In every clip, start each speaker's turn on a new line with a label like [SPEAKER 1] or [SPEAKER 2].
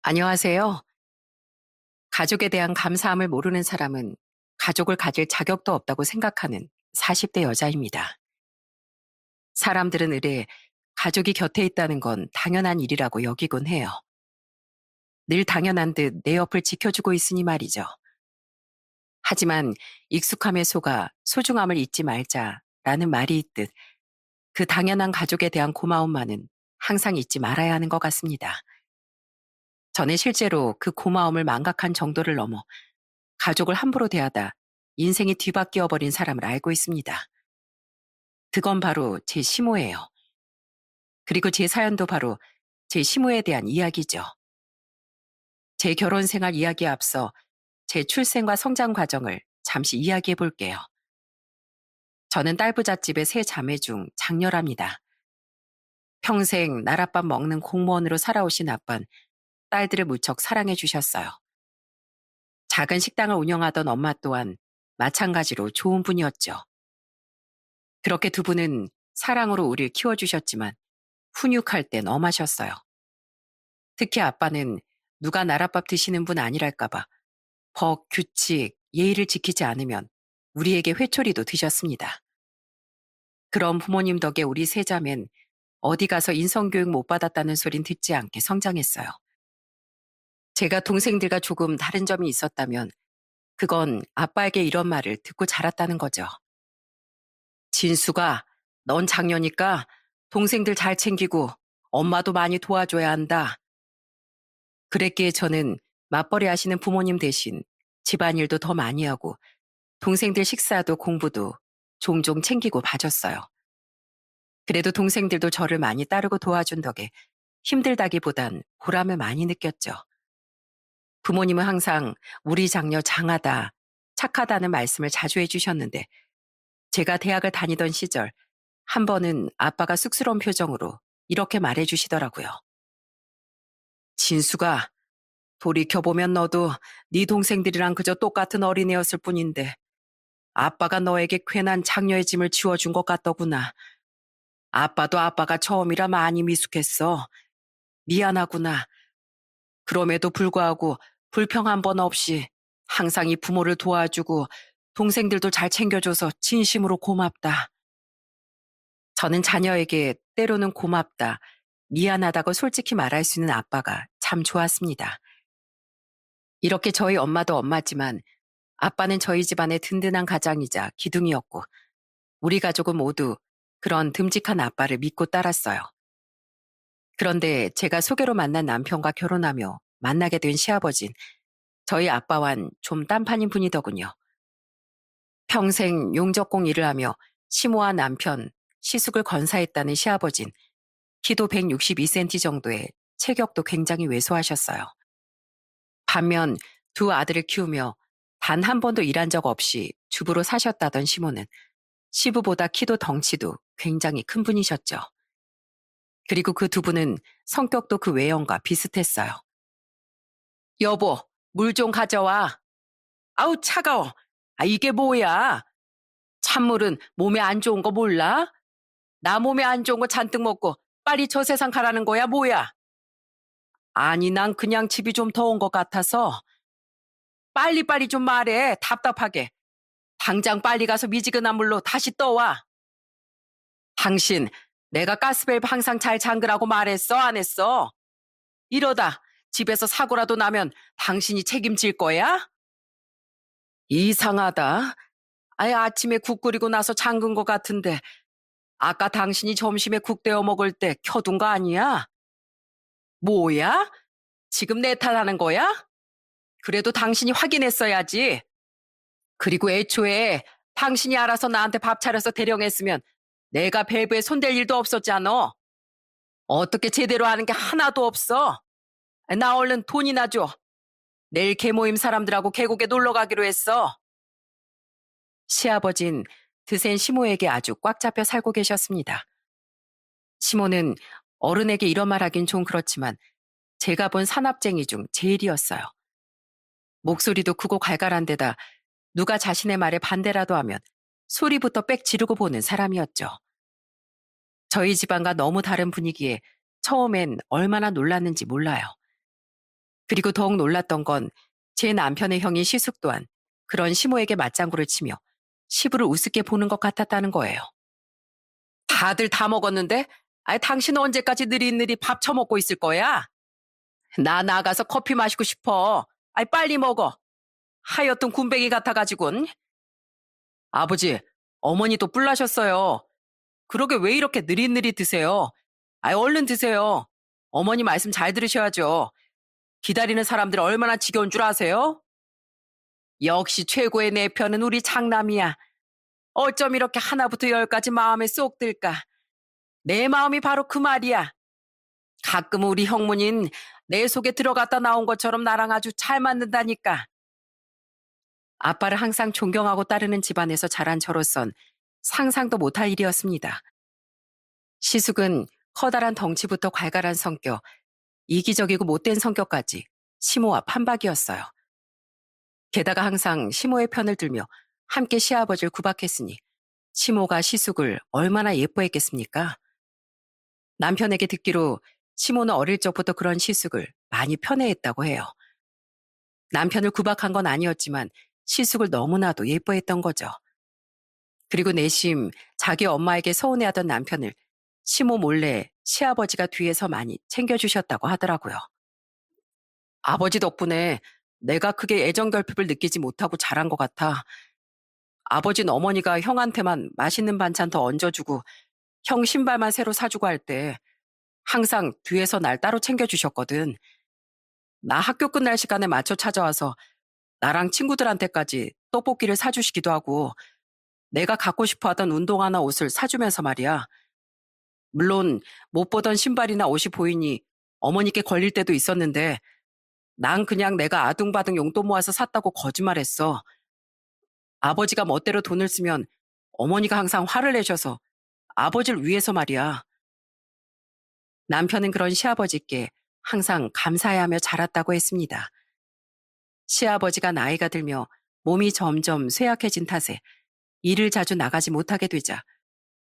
[SPEAKER 1] 안녕하세요. 가족에 대한 감사함을 모르는 사람은 가족을 가질 자격도 없다고 생각하는 40대 여자입니다. 사람들은 의례 가족이 곁에 있다는 건 당연한 일이라고 여기곤 해요. 늘 당연한 듯 내 옆을 지켜주고 있으니 말이죠. 하지만 익숙함에 속아 소중함을 잊지 말자라는 말이 있듯 그 당연한 가족에 대한 고마움만은 항상 잊지 말아야 하는 것 같습니다. 저는 실제로 그 고마움을 망각한 정도를 넘어 가족을 함부로 대하다 인생이 뒤바뀌어 버린 사람을 알고 있습니다. 그건 바로 제 시모예요. 그리고 제 사연도 바로 제 시모에 대한 이야기죠. 제 결혼 생활 이야기에 앞서 제 출생과 성장 과정을 잠시 이야기해 볼게요. 저는 딸부잣집의 세 자매 중 장녀랍니다. 평생 나랏밥 먹는 공무원으로 살아오신 아빠는 딸들을 무척 사랑해 주셨어요. 작은 식당을 운영하던 엄마 또한 마찬가지로 좋은 분이었죠. 그렇게 두 분은 사랑으로 우리를 키워주셨지만 훈육할 땐 엄하셨어요. 특히 아빠는 누가 나랏밥 드시는 분 아니랄까봐 법, 규칙, 예의를 지키지 않으면 우리에게 회초리도 드셨습니다. 그럼 부모님 덕에 우리 세자맨 어디 가서 인성교육 못 받았다는 소린 듣지 않게 성장했어요. 제가 동생들과 조금 다른 점이 있었다면 그건 아빠에게 이런 말을 듣고 자랐다는 거죠. 진수가 넌 장녀니까 동생들 잘 챙기고 엄마도 많이 도와줘야 한다. 그랬기에 저는 맞벌이 하시는 부모님 대신 집안일도 더 많이 하고 동생들 식사도 공부도 종종 챙기고 봐줬어요. 그래도 동생들도 저를 많이 따르고 도와준 덕에 힘들다기보단 보람을 많이 느꼈죠. 부모님은 항상 우리 장녀 장하다, 착하다는 말씀을 자주 해주셨는데 제가 대학을 다니던 시절 한 번은 아빠가 쑥스러운 표정으로 이렇게 말해주시더라고요. 진수가 돌이켜보면 너도 네 동생들이랑 그저 똑같은 어린애였을 뿐인데 아빠가 너에게 괜한 장녀의 짐을 지워준 것 같더구나. 아빠도 아빠가 처음이라 많이 미숙했어. 미안하구나. 그럼에도 불구하고 불평 한 번 없이 항상 이 부모를 도와주고 동생들도 잘 챙겨줘서 진심으로 고맙다. 저는 자녀에게 때로는 고맙다, 미안하다고 솔직히 말할 수 있는 아빠가 참 좋았습니다. 이렇게 저희 엄마도 엄마지만 아빠는 저희 집안의 든든한 가장이자 기둥이었고 우리 가족은 모두 그런 듬직한 아빠를 믿고 따랐어요. 그런데 제가 소개로 만난 남편과 결혼하며 만나게 된 시아버진 저희 아빠와는 좀 딴판인 분이더군요. 평생 용접공 일을 하며 시모와 남편, 시숙을 건사했다는 시아버진 키도 162cm 정도에 체격도 굉장히 왜소하셨어요. 반면 두 아들을 키우며 단 한 번도 일한 적 없이 주부로 사셨다던 시모는 시부보다 키도 덩치도 굉장히 큰 분이셨죠. 그리고 그 두 분은 성격도 그 외형과 비슷했어요. 여보, 물 좀 가져와. 아우, 차가워. 아, 이게 뭐야? 찬물은 몸에 안 좋은 거 몰라? 나 몸에 안 좋은 거 잔뜩 먹고 빨리 저 세상 가라는 거야, 뭐야? 아니, 난 그냥 집이 좀 더운 것 같아서. 빨리빨리 좀 말해, 답답하게. 당장 빨리 가서 미지근한 물로 다시 떠와. 당신, 내가 가스밸브 항상 잘 잠그라고 말했어, 안 했어? 이러다 집에서 사고라도 나면 당신이 책임질 거야? 이상하다. 아예 아침에 국 끓이고 나서 잠근 것 같은데 아까 당신이 점심에 국 데워 먹을 때 켜둔 거 아니야? 뭐야? 지금 내 탓하는 거야? 그래도 당신이 확인했어야지. 그리고 애초에 당신이 알아서 나한테 밥 차려서 대령했으면 내가 밸브에 손댈 일도 없었잖아. 어떻게 제대로 하는 게 하나도 없어? 나 얼른 돈이나 줘. 내일 계모임 사람들하고 계곡에 놀러 가기로 했어. 시아버진 드센 시모에게 아주 꽉 잡혀 살고 계셨습니다. 시모는 어른에게 이런 말 하긴 좀 그렇지만 제가 본 사납쟁이 중 제일이었어요. 목소리도 크고 갈갈한 데다 누가 자신의 말에 반대라도 하면 소리부터 빽 지르고 보는 사람이었죠. 저희 집안과 너무 다른 분위기에 처음엔 얼마나 놀랐는지 몰라요. 그리고 더욱 놀랐던 건 제 남편의 형인 시숙 또한 그런 시모에게 맞장구를 치며 시부를 우습게 보는 것 같았다는 거예요. 다들 다 먹었는데? 아니, 당신은 언제까지 느릿느릿 밥 처먹고 있을 거야? 나 나가서 커피 마시고 싶어. 아이, 빨리 먹어. 하여튼 군뱅이 같아가지고는. 아버지, 어머니도 뿔나셨어요. 그러게 왜 이렇게 느릿느릿 드세요? 아이, 얼른 드세요. 어머니 말씀 잘 들으셔야죠. 기다리는 사람들 얼마나 지겨운 줄 아세요? 역시 최고의 내 편은 우리 장남이야. 어쩜 이렇게 하나부터 열까지 마음에 쏙 들까? 내 마음이 바로 그 말이야. 가끔 우리 형문인 내 속에 들어갔다 나온 것처럼 나랑 아주 잘 맞는다니까. 아빠를 항상 존경하고 따르는 집안에서 자란 저로선 상상도 못할 일이었습니다. 시숙은 커다란 덩치부터 괄괄한 성격, 이기적이고 못된 성격까지 시모와 판박이었어요. 게다가 항상 시모의 편을 들며 함께 시아버지를 구박했으니 시모가 시숙을 얼마나 예뻐했겠습니까? 남편에게 듣기로 시모는 어릴 적부터 그런 시숙을 많이 편애했다고 해요. 남편을 구박한 건 아니었지만 시숙을 너무나도 예뻐했던 거죠. 그리고 내심 자기 엄마에게 서운해하던 남편을 시모 몰래 시아버지가 뒤에서 많이 챙겨주셨다고 하더라고요. 아버지 덕분에 내가 크게 애정 결핍을 느끼지 못하고 자란 것 같아. 아버지는 어머니가 형한테만 맛있는 반찬 더 얹어주고 형 신발만 새로 사주고 할 때 항상 뒤에서 날 따로 챙겨주셨거든. 나 학교 끝날 시간에 맞춰 찾아와서 나랑 친구들한테까지 떡볶이를 사주시기도 하고 내가 갖고 싶어 하던 운동화나 옷을 사주면서 말이야. 물론 못 보던 신발이나 옷이 보이니 어머니께 걸릴 때도 있었는데 난 그냥 내가 아둥바둥 용돈 모아서 샀다고 거짓말했어. 아버지가 멋대로 돈을 쓰면 어머니가 항상 화를 내셔서 아버지를 위해서 말이야. 남편은 그런 시아버지께 항상 감사해하며 자랐다고 했습니다. 시아버지가 나이가 들며 몸이 점점 쇠약해진 탓에 일을 자주 나가지 못하게 되자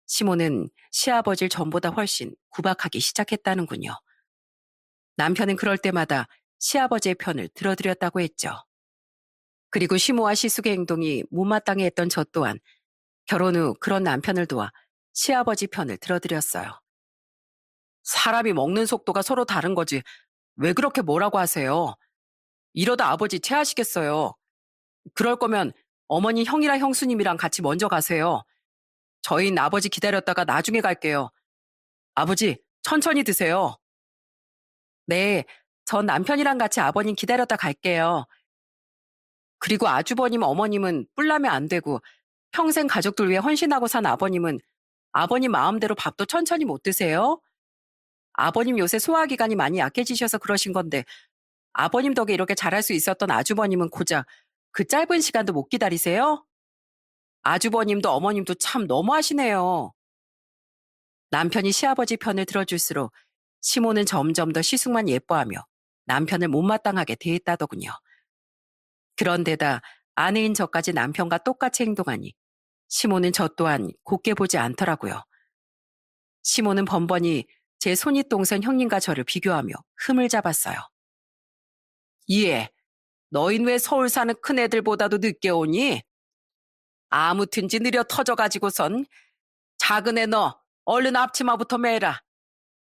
[SPEAKER 1] 시모는 시아버지를 전보다 훨씬 구박하기 시작했다는군요. 남편은 그럴 때마다 시아버지의 편을 들어드렸다고 했죠. 그리고 시모와 시숙의 행동이 못마땅해 했던 저 또한 결혼 후 그런 남편을 도와 시아버지 편을 들어드렸어요. 사람이 먹는 속도가 서로 다른 거지. 왜 그렇게 뭐라고 하세요? 이러다 아버지 체하시겠어요. 그럴 거면 어머니 형이랑 형수님이랑 같이 먼저 가세요. 저희는 아버지 기다렸다가 나중에 갈게요. 아버지, 천천히 드세요. 네, 전 남편이랑 같이 아버님 기다렸다 갈게요. 그리고 아주버님, 어머님은 뿔나면 안 되고 평생 가족들 위해 헌신하고 산 아버님은 아버님 마음대로 밥도 천천히 못 드세요? 아버님 요새 소화기관이 많이 약해지셔서 그러신 건데 아버님 덕에 이렇게 잘할 수 있었던 아주버님은 고작 그 짧은 시간도 못 기다리세요? 아주버님도 어머님도 참 너무하시네요. 남편이 시아버지 편을 들어줄수록 시모는 점점 더 시숙만 예뻐하며 남편을 못마땅하게 대했다더군요. 그런데다 아내인 저까지 남편과 똑같이 행동하니 시모는 저 또한 곱게 보지 않더라고요. 시모는 번번이 제 손윗동생 형님과 저를 비교하며 흠을 잡았어요. 예, 너흰 왜 서울 사는 큰애들보다도 늦게 오니? 아무튼지 느려 터져가지고선 작은 애 너 얼른 앞치마부터 매라.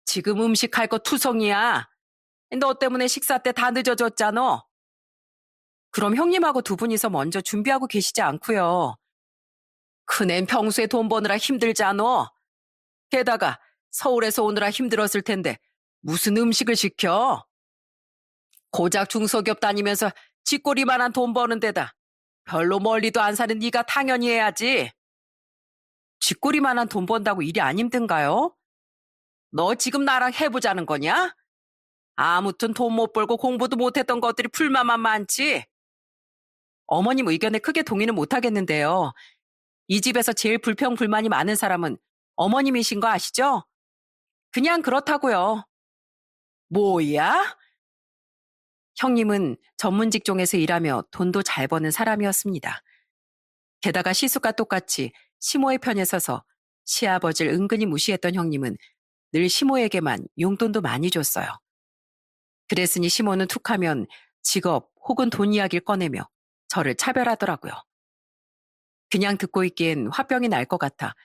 [SPEAKER 1] 지금 음식할 거 투성이야. 너 때문에 식사 때 다 늦어졌잖아. 그럼 형님하고 두 분이서 먼저 준비하고 계시지 않고요. 큰애는 평소에 돈 버느라 힘들잖아. 게다가 서울에서 오느라 힘들었을 텐데 무슨 음식을 시켜? 고작 중소기업 다니면서 쥐꼬리만한 돈 버는 데다 별로 멀리도 안 사는 네가 당연히 해야지. 쥐꼬리만한 돈 번다고 일이 안 힘든가요? 너 지금 나랑 해보자는 거냐? 아무튼 돈 못 벌고 공부도 못했던 것들이 불만만 많지. 어머님 의견에 크게 동의는 못하겠는데요. 이 집에서 제일 불평불만이 많은 사람은 어머님이신 거 아시죠? 그냥 그렇다고요. 뭐야? 형님은 전문 직종에서 일하며 돈도 잘 버는 사람이었습니다. 게다가 시숙과 똑같이 시모의 편에 서서 시아버지를 은근히 무시했던 형님은 늘 시모에게만 용돈도 많이 줬어요. 그랬으니 시모는 툭하면 직업 혹은 돈 이야기를 꺼내며 저를 차별하더라고요. 그냥 듣고 있기엔 화병이 날 것 같아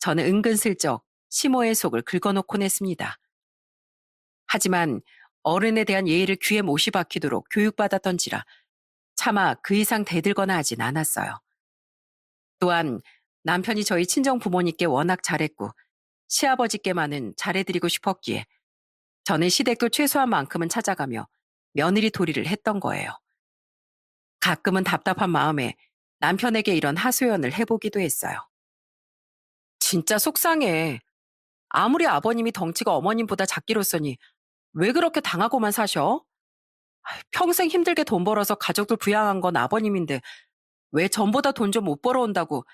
[SPEAKER 1] 저는 은근슬쩍 시모의 속을 긁어놓곤 했습니다. 하지만 어른에 대한 예의를 귀에 못이 박히도록 교육받았던지라 차마 그 이상 대들거나 하진 않았어요. 또한 남편이 저희 친정 부모님께 워낙 잘했고 시아버지께만은 잘해드리고 싶었기에 저는 시댁도 최소한 만큼은 찾아가며 며느리 도리를 했던 거예요. 가끔은 답답한 마음에 남편에게 이런 하소연을 해보기도 했어요. 진짜 속상해. 아무리 아버님이 덩치가 어머님보다 작기로서니 왜 그렇게 당하고만 사셔? 평생 힘들게 돈 벌어서 가족들 부양한 건 아버님인데 왜 전보다 돈 좀 못 벌어온다고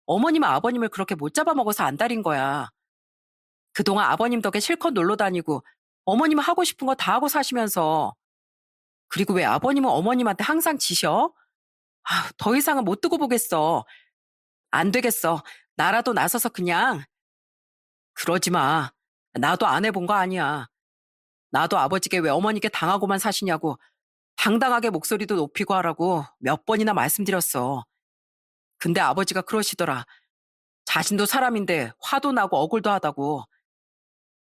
[SPEAKER 1] 어머님은 아버님을 그렇게 못 잡아먹어서 안달인 거야. 그동안 아버님 덕에 실컷 놀러 다니고 어머님은 하고 싶은 거 다 하고 사시면서 그리고 왜 아버님은 어머님한테 항상 지셔? 더 이상은 못 두고 보겠어. 안 되겠어. 나라도 나서서 그냥. 그러지 마. 나도 안 해본 거 아니야. 나도 아버지께 왜 어머니께 당하고만 사시냐고 당당하게 목소리도 높이고 하라고 몇 번이나 말씀드렸어. 근데 아버지가 그러시더라. 자신도 사람인데 화도 나고 억울도 하다고.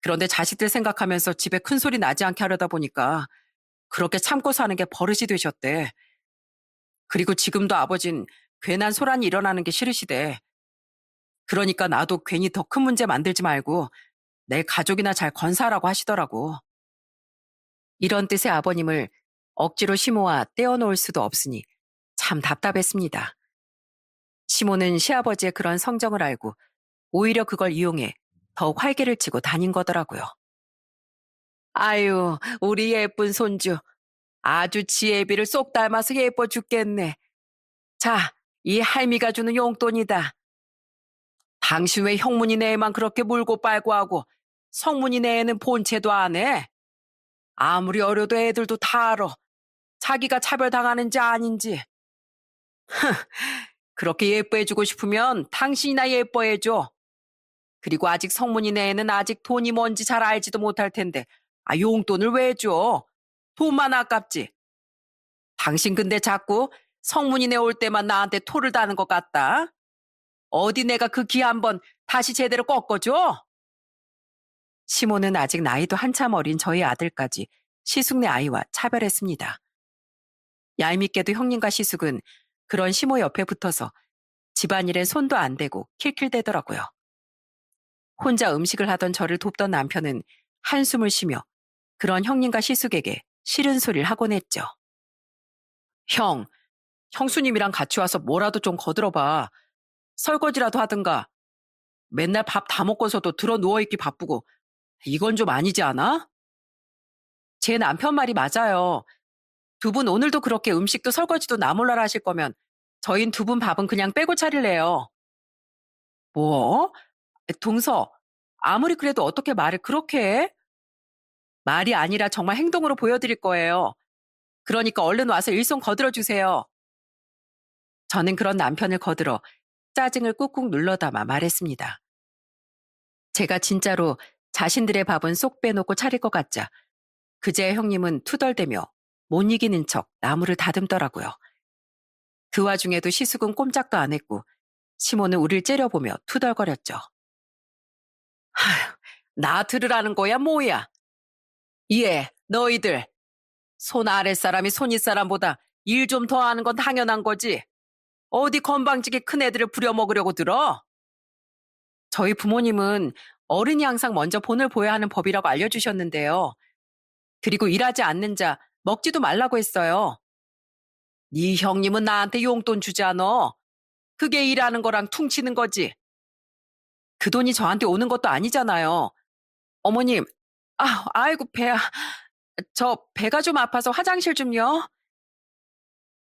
[SPEAKER 1] 그런데 자식들 생각하면서 집에 큰 소리 나지 않게 하려다 보니까 그렇게 참고 사는 게 버릇이 되셨대. 그리고 지금도 아버진 괜한 소란이 일어나는 게 싫으시대. 그러니까 나도 괜히 더 큰 문제 만들지 말고 내 가족이나 잘 건사하라고 하시더라고. 이런 뜻의 아버님을 억지로 시모와 떼어놓을 수도 없으니 참 답답했습니다. 시모는 시아버지의 그런 성정을 알고 오히려 그걸 이용해 더욱 활개를 치고 다닌 거더라고요. 아유, 우리 예쁜 손주. 아주 지혜비를 쏙 닮아서 예뻐 죽겠네. 자, 이 할미가 주는 용돈이다. 당신 왜 형문이네 애만 그렇게 물고 빨고 하고 성문이네 애는 본체도 안 해? 아무리 어려도 애들도 다 알아. 자기가 차별당하는지 아닌지. 그렇게 예뻐해주고 싶으면 당신이나 예뻐해줘. 그리고 아직 성문이네 애는 아직 돈이 뭔지 잘 알지도 못할 텐데 용돈을 왜 줘? 돈만 아깝지. 당신 근데 자꾸 성문이네 올 때만 나한테 토를 다는 것 같다. 어디 내가 그 기 한번 다시 제대로 꺾어줘? 시모는 아직 나이도 한참 어린 저희 아들까지 시숙네 아이와 차별했습니다. 얄밉게도 형님과 시숙은 그런 시모 옆에 붙어서 집안일엔 손도 안 대고 킬킬대더라고요. 혼자 음식을 하던 저를 돕던 남편은 한숨을 쉬며 그런 형님과 시숙에게 싫은 소리를 하곤 했죠. 형, 형수님이랑 같이 와서 뭐라도 좀 거들어봐. 설거지라도 하든가. 맨날 밥 다 먹고서도 들어 누워있기 바쁘고 이건 좀 아니지 않아? 제 남편 말이 맞아요. 두 분 오늘도 그렇게 음식도 설거지도 나 몰라라 하실 거면 저흰 두 분 밥은 그냥 빼고 차릴래요. 뭐? 동서, 아무리 그래도 어떻게 말을 그렇게 해? 말이 아니라 정말 행동으로 보여드릴 거예요. 그러니까 얼른 와서 일손 거들어 주세요. 저는 그런 남편을 거들어 짜증을 꾹꾹 눌러 담아 말했습니다. 제가 진짜로 자신들의 밥은 쏙 빼놓고 차릴 것 같자 그제야 형님은 투덜대며 못 이기는 척 나무를 다듬더라고요. 그 와중에도 시숙은 꼼짝도 안 했고 시모는 우릴 째려보며 투덜거렸죠. 나 들으라는 거야 뭐야? 예, 너희들. 손 아랫사람이 손윗사람보다 일 좀 더 하는 건 당연한 거지. 어디 건방지게 큰 애들을 부려먹으려고 들어? 저희 부모님은 어른이 항상 먼저 본을 보여야 하는 법이라고 알려주셨는데요. 그리고 일하지 않는 자 먹지도 말라고 했어요. 네 형님은 나한테 용돈 주지 않아. 그게 일하는 거랑 퉁치는 거지. 그 돈이 저한테 오는 것도 아니잖아요. 어머님, 아이고 배야. 저 배가 좀 아파서 화장실 좀요.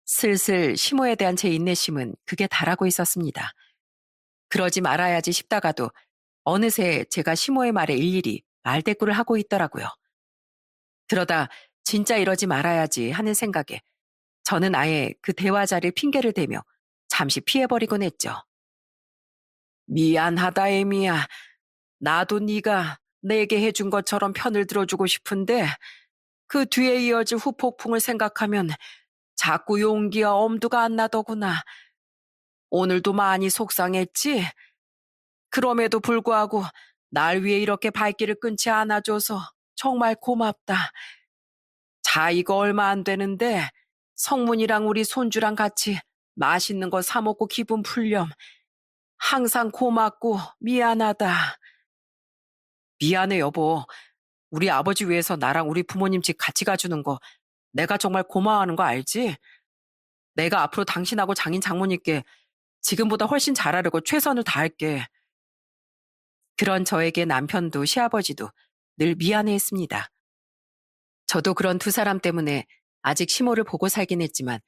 [SPEAKER 1] 슬슬 시모에 대한 제 인내심은 극에 달하고 있었습니다. 그러지 말아야지 싶다가도 어느새 제가 시모의 말에 일일이 말대꾸를 하고 있더라고요. 그러다 진짜 이러지 말아야지 하는 생각에 저는 아예 그 대화 자리를 핑계를 대며 잠시 피해버리곤 했죠. 미안하다 에미야. 나도 네가 내게 해준 것처럼 편을 들어주고 싶은데 그 뒤에 이어질 후폭풍을 생각하면 자꾸 용기와 엄두가 안 나더구나. 오늘도 많이 속상했지? 그럼에도 불구하고 날 위해 이렇게 발길을 끊지 않아줘서 정말 고맙다. 자, 이거 얼마 안 되는데 성문이랑 우리 손주랑 같이 맛있는 거 사 먹고 기분 풀렴. 항상 고맙고 미안하다. 미안해, 여보. 우리 아버지 위해서 나랑 우리 부모님 집 같이 가주는 거 내가 정말 고마워하는 거 알지? 내가 앞으로 당신하고 장인 장모님께 지금보다 훨씬 잘하려고 최선을 다할게. 그런 저에게 남편도 시아버지도 늘 미안해했습니다. 저도 그런 두 사람 때문에 아직 시모를 보고 살긴 했지만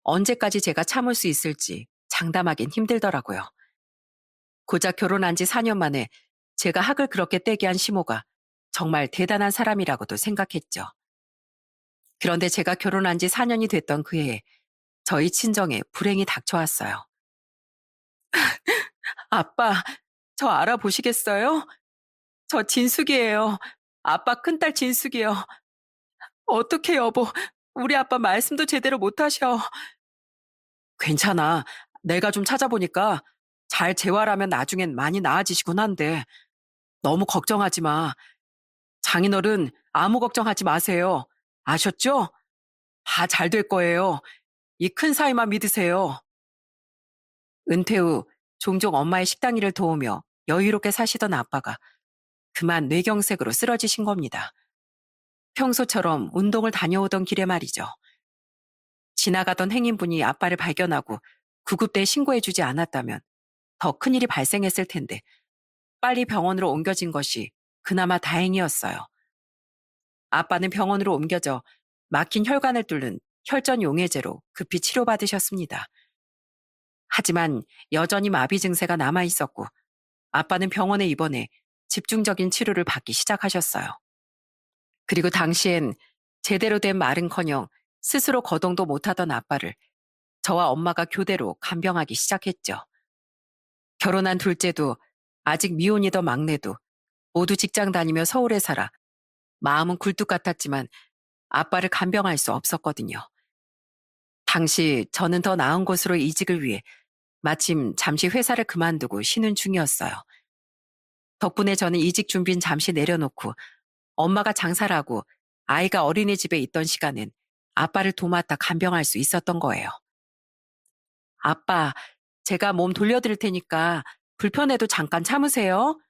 [SPEAKER 1] 언제까지 제가 참을 수 있을지 장담하긴 힘들더라고요. 고작 결혼한 지 4년 만에 제가 학을 그렇게 떼게 한 시모가 정말 대단한 사람이라고도 생각했죠. 그런데 제가 결혼한 지 4년이 됐던 그 해에 저희 친정에 불행이 닥쳐왔어요. 아빠, 저 알아보시겠어요? 저 진숙이에요. 아빠 큰딸 진숙이요. 어떡해, 여보. 우리 아빠 말씀도 제대로 못하셔. 괜찮아. 내가 좀 찾아보니까 잘 재활하면 나중엔 많이 나아지시곤 한데 너무 걱정하지 마. 장인어른 아무 걱정하지 마세요. 아셨죠? 다 잘 될 거예요. 이 큰 사이만 믿으세요. 은퇴 후 종종 엄마의 식당 일을 도우며 여유롭게 사시던 아빠가 그만 뇌경색으로 쓰러지신 겁니다. 평소처럼 운동을 다녀오던 길에 말이죠. 지나가던 행인분이 아빠를 발견하고 구급대에 신고해주지 않았다면 더 큰일이 발생했을 텐데 빨리 병원으로 옮겨진 것이 그나마 다행이었어요. 아빠는 병원으로 옮겨져 막힌 혈관을 뚫는 혈전용해제로 급히 치료받으셨습니다. 하지만 여전히 마비 증세가 남아 있었고 아빠는 병원에 입원해 집중적인 치료를 받기 시작하셨어요. 그리고 당시엔 제대로 된 말은커녕 스스로 거동도 못하던 아빠를 저와 엄마가 교대로 간병하기 시작했죠. 결혼한 둘째도 아직 미혼이던 막내도 모두 직장 다니며 서울에 살아 마음은 굴뚝 같았지만 아빠를 간병할 수 없었거든요. 당시 저는 더 나은 곳으로 이직을 위해 마침 잠시 회사를 그만두고 쉬는 중이었어요. 덕분에 저는 이직 준비는 잠시 내려놓고 엄마가 장사를 하고 아이가 어린이집에 있던 시간엔 아빠를 도맡아 간병할 수 있었던 거예요. 아빠, 제가 몸 돌려드릴 테니까 불편해도 잠깐 참으세요.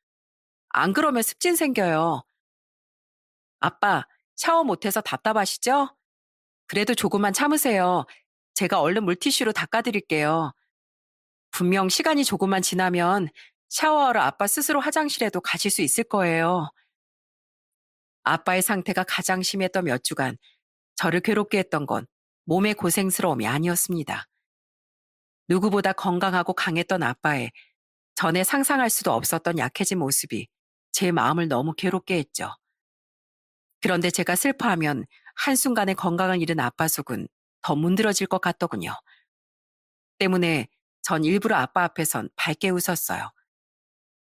[SPEAKER 1] 안 그러면 습진 생겨요. 아빠, 샤워 못해서 답답하시죠? 그래도 조금만 참으세요. 제가 얼른 물티슈로 닦아드릴게요. 분명 시간이 조금만 지나면 샤워하러 아빠 스스로 화장실에도 가실 수 있을 거예요. 아빠의 상태가 가장 심했던 몇 주간 저를 괴롭게 했던 건 몸의 고생스러움이 아니었습니다. 누구보다 건강하고 강했던 아빠의 전에 상상할 수도 없었던 약해진 모습이 제 마음을 너무 괴롭게 했죠. 그런데 제가 슬퍼하면 한순간에 건강을 잃은 아빠 속은 더 문드러질 것 같더군요. 때문에 전 일부러 아빠 앞에선 밝게 웃었어요.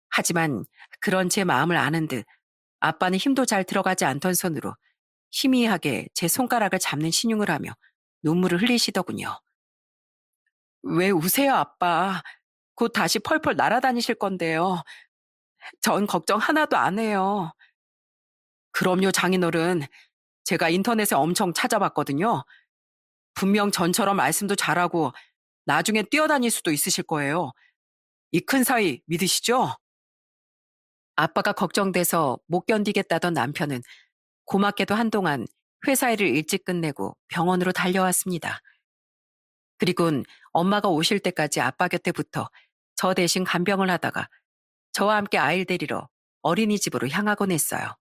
[SPEAKER 1] 하지만 그런 제 마음을 아는 듯 아빠는 힘도 잘 들어가지 않던 손으로 희미하게 제 손가락을 잡는 신용을 하며 눈물을 흘리시더군요. 왜 우세요, 아빠? 곧 다시 펄펄 날아다니실 건데요. 전 걱정 하나도 안 해요. 그럼요, 장인어른. 제가 인터넷에 엄청 찾아봤거든요. 분명 전처럼 말씀도 잘하고 나중에 뛰어다닐 수도 있으실 거예요. 이 큰 사위 믿으시죠? 아빠가 걱정돼서 못 견디겠다던 남편은 고맙게도 한동안 회사 일을 일찍 끝내고 병원으로 달려왔습니다. 그리곤 엄마가 오실 때까지 아빠 곁에 붙어 저 대신 간병을 하다가 저와 함께 아이를 데리러 어린이집으로 향하곤 했어요.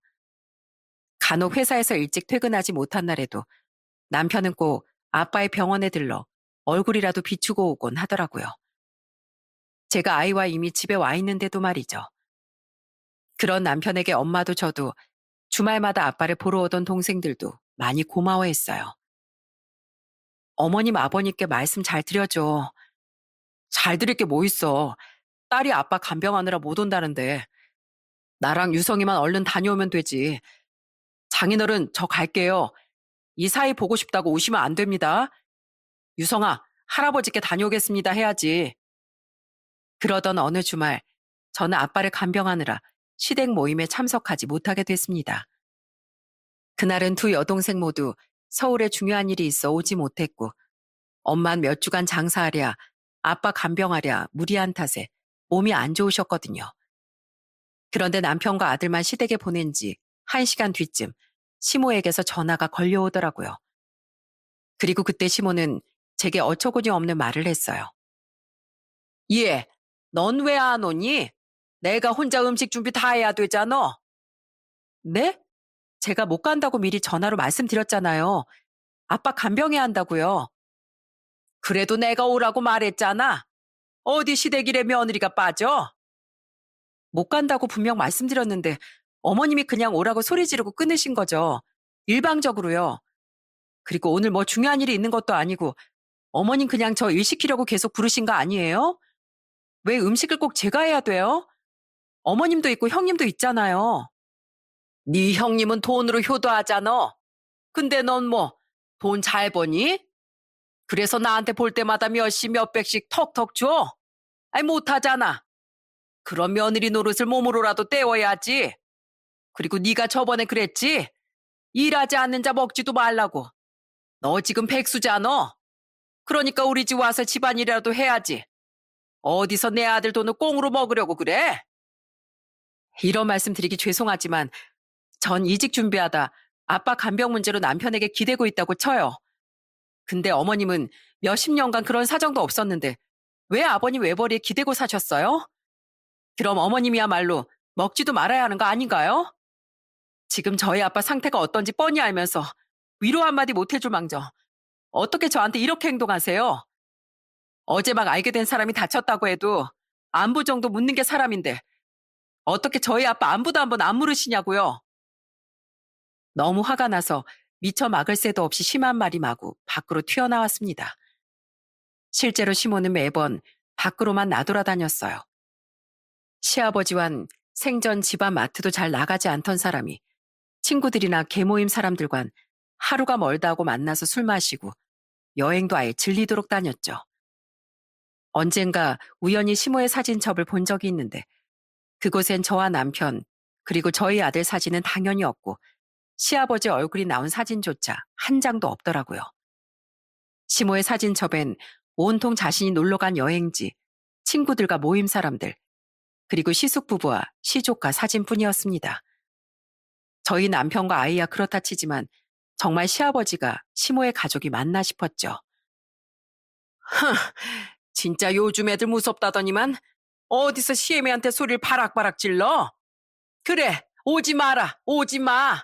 [SPEAKER 1] 간혹 회사에서 일찍 퇴근하지 못한 날에도 남편은 꼭 아빠의 병원에 들러 얼굴이라도 비추고 오곤 하더라고요. 제가 아이와 이미 집에 와 있는데도 말이죠. 그런 남편에게 엄마도 저도 주말마다 아빠를 보러 오던 동생들도 많이 고마워했어요. 어머님 아버님께 말씀 잘 드려줘. 잘 드릴 게 뭐 있어. 딸이 아빠 간병하느라 못 온다는데 나랑 유성이만 얼른 다녀오면 되지. 장인어른, 저 갈게요. 이 사이 보고 싶다고 오시면 안 됩니다. 유성아, 할아버지께 다녀오겠습니다 해야지. 그러던 어느 주말, 저는 아빠를 간병하느라 시댁 모임에 참석하지 못하게 됐습니다. 그날은 두 여동생 모두 서울에 중요한 일이 있어 오지 못했고, 엄만 몇 주간 장사하랴, 아빠 간병하랴 무리한 탓에 몸이 안 좋으셨거든요. 그런데 남편과 아들만 시댁에 보낸 지 1시간 뒤쯤 시모에게서 전화가 걸려오더라고요. 그리고 그때 시모는 제게 어처구니 없는 말을 했어요. 예, 넌 왜 안 오니? 내가 혼자 음식 준비 다 해야 되잖아. 네? 제가 못 간다고 미리 전화로 말씀드렸잖아요. 아빠 간병해야 한다고요. 그래도 내가 오라고 말했잖아. 어디 시댁일에 며느리가 빠져? 못 간다고 분명 말씀드렸는데 어머님이 그냥 오라고 소리 지르고 끊으신 거죠. 일방적으로요. 그리고 오늘 뭐 중요한 일이 있는 것도 아니고 어머님 그냥 저 일 시키려고 계속 부르신 거 아니에요? 왜 음식을 꼭 제가 해야 돼요? 어머님도 있고 형님도 있잖아요. 네 형님은 돈으로 효도하잖아. 근데 넌 뭐 돈 잘 버니? 그래서 나한테 볼 때마다 몇십 몇백씩 턱턱 줘? 아니 못하잖아. 그런 며느리 노릇을 몸으로라도 때워야지. 그리고 네가 저번에 그랬지? 일하지 않는 자 먹지도 말라고. 너 지금 백수잖아. 그러니까 우리 집 와서 집안일이라도 해야지. 어디서 내 아들 돈을 꽁으로 먹으려고 그래? 이런 말씀 드리기 죄송하지만 전 이직 준비하다 아빠 간병 문제로 남편에게 기대고 있다고 쳐요. 근데 어머님은 몇십 년간 그런 사정도 없었는데 왜 아버님 외벌이에 기대고 사셨어요? 그럼 어머님이야말로 먹지도 말아야 하는 거 아닌가요? 지금 저희 아빠 상태가 어떤지 뻔히 알면서 위로 한마디 못 해줄 망정. 어떻게 저한테 이렇게 행동하세요? 어제 막 알게 된 사람이 다쳤다고 해도 안부 정도 묻는 게 사람인데 어떻게 저희 아빠 안부도 한번 안 물으시냐고요? 너무 화가 나서 미처 막을 새도 없이 심한 말이 마구 밖으로 튀어나왔습니다. 실제로 시모는 매번 밖으로만 나돌아다녔어요. 시아버지와는 생전 집안 마트도 잘 나가지 않던 사람이 친구들이나 계모임 사람들과는 하루가 멀다 하고 만나서 술 마시고 여행도 아예 질리도록 다녔죠. 언젠가 우연히 시모의 사진첩을 본 적이 있는데 그곳엔 저와 남편 그리고 저희 아들 사진은 당연히 없고 시아버지 얼굴이 나온 사진조차 한 장도 없더라고요. 시모의 사진첩엔 온통 자신이 놀러간 여행지, 친구들과 모임 사람들, 그리고 시숙 부부와 시조카 사진뿐이었습니다. 저희 남편과 아이야 그렇다 치지만 정말 시아버지가 시모의 가족이 맞나 싶었죠. 흥, 진짜 요즘 애들 무섭다더니만 어디서 시애미한테 소리를 바락바락 질러? 그래, 오지 마라, 오지 마.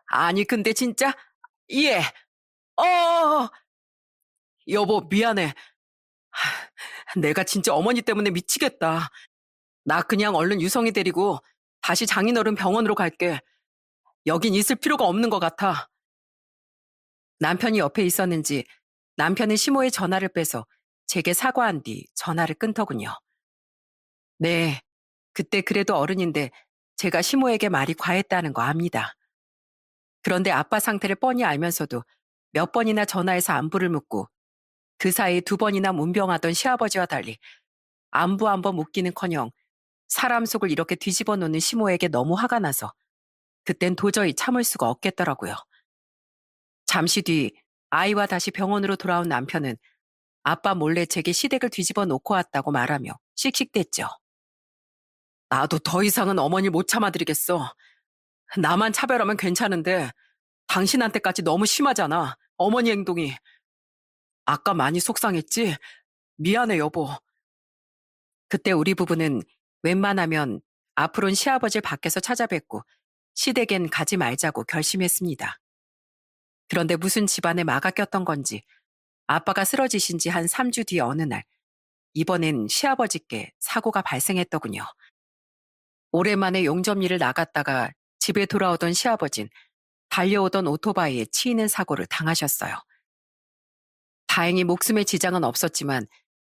[SPEAKER 1] 아니 근데 진짜 예, 어, 여보 미안해. 내가 진짜 어머니 때문에 미치겠다. 나 그냥 얼른 유성이 데리고 다시 장인어른 병원으로 갈게. 여긴 있을 필요가 없는 것 같아. 남편이 옆에 있었는지 남편은 시모의 전화를 빼서 제게 사과한 뒤 전화를 끊더군요. 네, 그때 그래도 어른인데 제가 시모에게 말이 과했다는 거 압니다. 그런데 아빠 상태를 뻔히 알면서도 몇 번이나 전화해서 안부를 묻고 그 사이 2번이나 문병하던 시아버지와 달리 안부 한번 묻기는커녕 사람 속을 이렇게 뒤집어 놓는 시모에게 너무 화가 나서 그땐 도저히 참을 수가 없겠더라고요. 잠시 뒤 아이와 다시 병원으로 돌아온 남편은 아빠 몰래 제게 시댁을 뒤집어 놓고 왔다고 말하며 씩씩댔죠. 나도 더 이상은 어머니를 못 참아드리겠어. 나만 차별하면 괜찮은데 당신한테까지 너무 심하잖아. 어머니 행동이. 아까 많이 속상했지? 미안해 여보. 그때 우리 부부는 웬만하면 앞으로는 시아버지를 밖에서 찾아뵙고 시댁엔 가지 말자고 결심했습니다. 그런데 무슨 집안에 마가 꼈던 건지 아빠가 쓰러지신 지 한 3주 뒤 어느 날 이번엔 시아버지께 사고가 발생했더군요. 오랜만에 용접일을 나갔다가 집에 돌아오던 시아버진 달려오던 오토바이에 치이는 사고를 당하셨어요. 다행히 목숨에 지장은 없었지만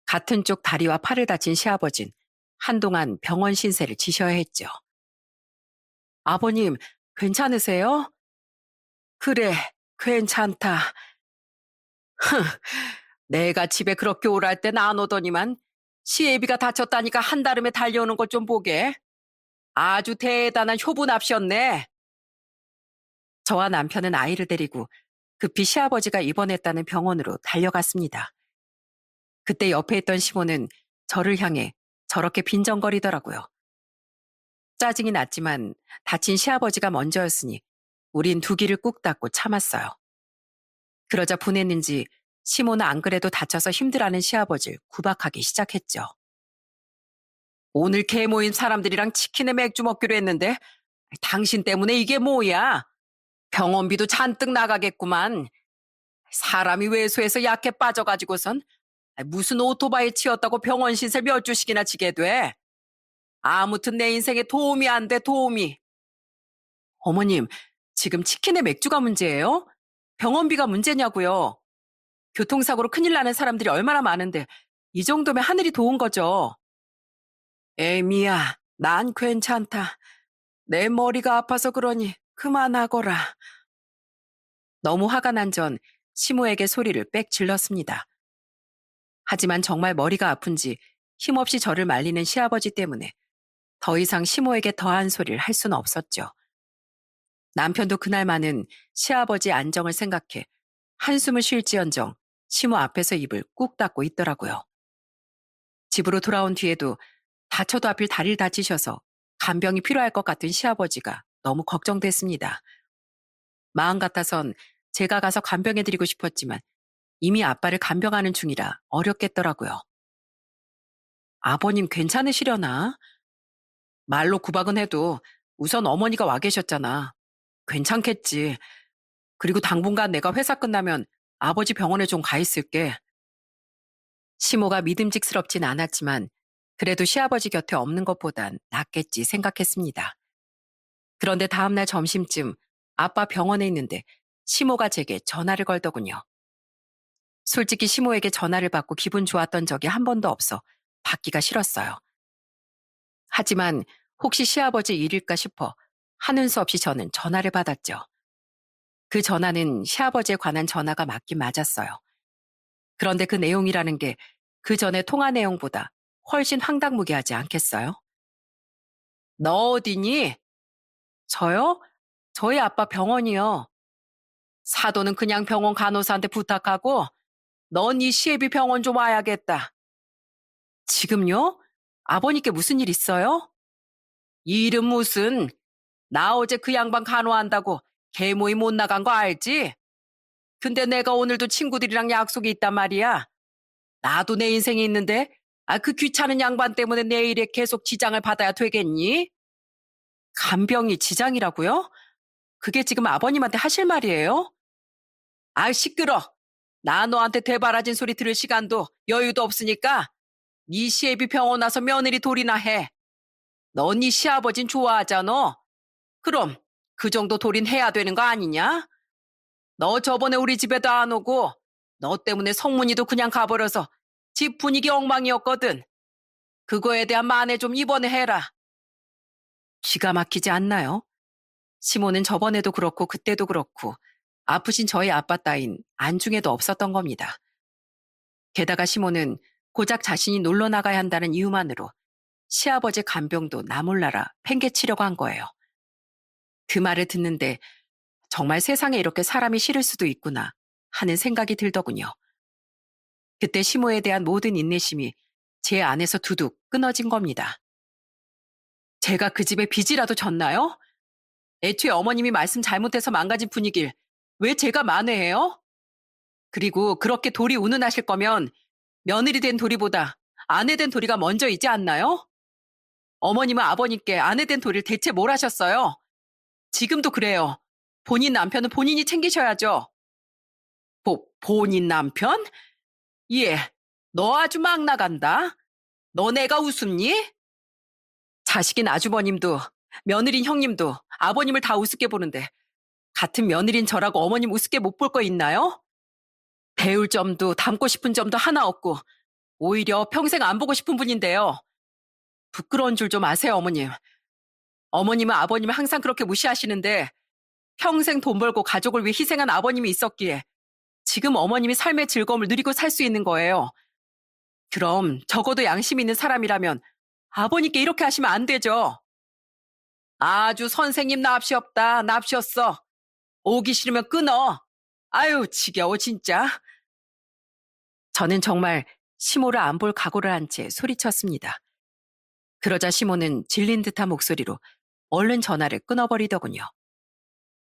[SPEAKER 1] 같은 쪽 다리와 팔을 다친 시아버진 한동안 병원 신세를 지셔야 했죠. 아버님, 괜찮으세요? 그래, 괜찮다. 내가 집에 그렇게 오랄 땐 안 오더니만 시애비가 다쳤다니까 한달음에 달려오는 것 좀 보게. 아주 대단한 효부납셨네. 저와 남편은 아이를 데리고 급히 시아버지가 입원했다는 병원으로 달려갔습니다. 그때 옆에 있던 시모는 저를 향해 저렇게 빈정거리더라고요. 짜증이 났지만 다친 시아버지가 먼저였으니 우린 두 귀를 꾹 닫고 참았어요. 그러자 분했는지 시모는 안 그래도 다쳐서 힘들어하는 시아버지를 구박하기 시작했죠. 오늘 개 모인 사람들이랑 치킨에 맥주 먹기로 했는데 당신 때문에 이게 뭐야? 병원비도 잔뜩 나가겠구만. 사람이 외소해서 약해 빠져가지고선 무슨 오토바이 치였다고 병원 신세 몇 주씩이나 지게 돼. 아무튼 내 인생에 도움이 안 돼, 도움이. 어머님, 지금 치킨에 맥주가 문제예요? 병원비가 문제냐고요? 교통사고로 큰일 나는 사람들이 얼마나 많은데 이 정도면 하늘이 도운 거죠. 에미야, 난 괜찮다. 내 머리가 아파서 그러니 그만하거라. 너무 화가 난 전 시모에게 소리를 빽 질렀습니다. 하지만 정말 머리가 아픈지 힘없이 저를 말리는 시아버지 때문에 더 이상 시모에게 더한 소리를 할 수는 없었죠. 남편도 그날만은 시아버지의 안정을 생각해 한숨을 쉴지언정 시모 앞에서 입을 꾹 닫고 있더라고요. 집으로 돌아온 뒤에도 다쳐도 하필 다리를 다치셔서 간병이 필요할 것 같은 시아버지가 너무 걱정됐습니다. 마음 같아선 제가 가서 간병해드리고 싶었지만 이미 아빠를 간병하는 중이라 어렵겠더라고요. 아버님 괜찮으시려나? 말로 구박은 해도 우선 어머니가 와 계셨잖아. 괜찮겠지. 그리고 당분간 내가 회사 끝나면 아버지 병원에 좀 가 있을게. 시모가 믿음직스럽진 않았지만 그래도 시아버지 곁에 없는 것보단 낫겠지 생각했습니다. 그런데 다음날 점심쯤 아빠 병원에 있는데 시모가 제게 전화를 걸더군요. 솔직히 시모에게 전화를 받고 기분 좋았던 적이 한 번도 없어 받기가 싫었어요. 하지만 혹시 시아버지 일일까 싶어 하는 수 없이 저는 전화를 받았죠. 그 전화는 시아버지에 관한 전화가 맞긴 맞았어요. 그런데 그 내용이라는 게 그 전에 통화 내용보다 훨씬 황당무계하지 않겠어요? 너 어디니? 저요? 저희 아빠 병원이요. 사도는 그냥 병원 간호사한테 부탁하고 넌 이 시애비 병원 좀 와야겠다. 지금요? 아버님께 무슨 일 있어요? 일은 무슨? 나 어제 그 양반 간호한다고 개모임 못 나간 거 알지? 근데 내가 오늘도 친구들이랑 약속이 있단 말이야. 나도 내 인생이 있는데 그 귀찮은 양반 때문에 내일에 계속 지장을 받아야 되겠니? 간병이 지장이라고요? 그게 지금 아버님한테 하실 말이에요? 시끄러. 나 너한테 대바라진 소리 들을 시간도 여유도 없으니까 네 시애비 병원 와서 며느리 돌이나 해. 너 네 시아버진 좋아하잖아. 그럼 그 정도 돌인 해야 되는 거 아니냐? 너 저번에 우리 집에도 안 오고 너 때문에 성문이도 그냥 가버려서 집 분위기 엉망이었거든. 그거에 대한 만회 좀 이번에 해라. 기가 막히지 않나요? 시모는 저번에도 그렇고 그때도 그렇고 아프신 저희 아빠 따윈 안중에도 없었던 겁니다. 게다가 시모는 고작 자신이 놀러 나가야 한다는 이유만으로 시아버지 간병도 나 몰라라 팽개치려고 한 거예요. 그 말을 듣는데 정말 세상에 이렇게 사람이 싫을 수도 있구나 하는 생각이 들더군요. 그때 시모에 대한 모든 인내심이 제 안에서 두둑 끊어진 겁니다. 제가 그 집에 빚이라도 졌나요? 애초에 어머님이 말씀 잘못해서 망가진 분위기를 왜 제가 만회해요? 그리고 그렇게 도리 운운하실 거면 며느리 된 도리보다 아내 된 도리가 먼저이지 않나요? 어머님은 아버님께 아내 된 도리를 대체 뭘 하셨어요? 지금도 그래요. 본인 남편은 본인이 챙기셔야죠. 본인 남편? 예, 너 아주 막 나간다. 너 내가 우습니? 자식인 아주버님도 며느린 형님도 아버님을 다 우습게 보는데 같은 며느린 저라고 어머님 우습게 못 볼 거 있나요? 배울 점도 닮고 싶은 점도 하나 없고 오히려 평생 안 보고 싶은 분인데요. 부끄러운 줄 좀 아세요, 어머님. 어머님은 아버님을 항상 그렇게 무시하시는데 평생 돈 벌고 가족을 위해 희생한 아버님이 있었기에 지금 어머님이 삶의 즐거움을 누리고 살 수 있는 거예요. 그럼 적어도 양심 있는 사람이라면 아버님께 이렇게 하시면 안 되죠. 아주 선생님 납시 없다. 납시 없어. 오기 싫으면 끊어. 아유, 지겨워, 진짜. 저는 정말 시모를 안 볼 각오를 한 채 소리쳤습니다. 그러자 시모는 질린 듯한 목소리로 얼른 전화를 끊어버리더군요.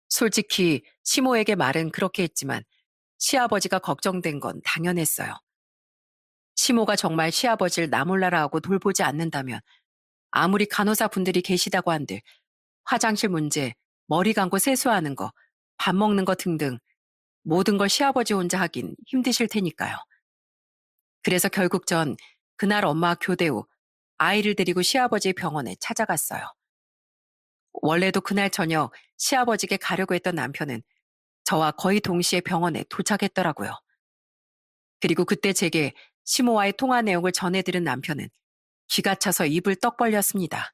[SPEAKER 1] 솔직히 시모에게 말은 그렇게 했지만 시아버지가 걱정된 건 당연했어요. 시모가 정말 시아버지를 나 몰라라 하고 돌보지 않는다면 아무리 간호사 분들이 계시다고 한들 화장실 문제, 머리 감고 세수하는 거, 밥 먹는 거 등등 모든 걸 시아버지 혼자 하긴 힘드실 테니까요. 그래서 결국 전 그날 엄마와 교대 후 아이를 데리고 시아버지의 병원에 찾아갔어요. 원래도 그날 저녁 시아버지께 가려고 했던 남편은 저와 거의 동시에 병원에 도착했더라고요. 그리고 그때 제게 시모와의 통화 내용을 전해들은 남편은 기가 차서 입을 떡 벌렸습니다.